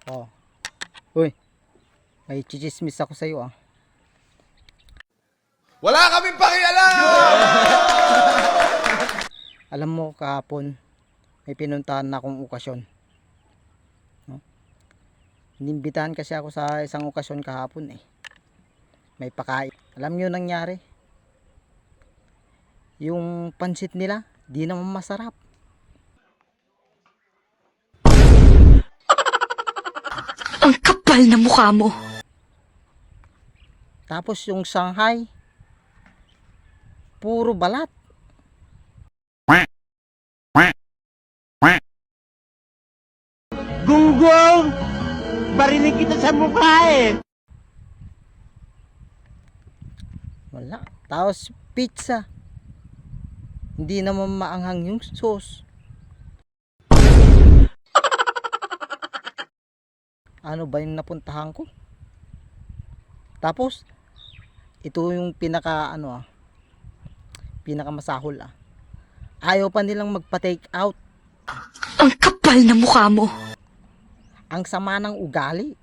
Oh. Uy. May chichismis ako sa'yo ah. Wala kaming pakialam! Alam mo kahapon, may pinuntahan na akong okasyon. No? Inimbitahan kasi ako sa isang okasyon kahapon eh. May pakain. Alam niyo nangyari? Yung pansit nila, di naman masarap. Ang kapal na mukha mo. Tapos yung Shanghai, puro balat. Gunggong! Barinig kita sa mukha eh! Wala. Tapos pizza. Hindi naman maanghang yung sauce. Ano ba yung napuntahan ko? Tapos ito yung pinaka masahol ah. Ayaw pa nilang magpa-take out. Ang kapal na mukha mo. Ang sama ng ugali.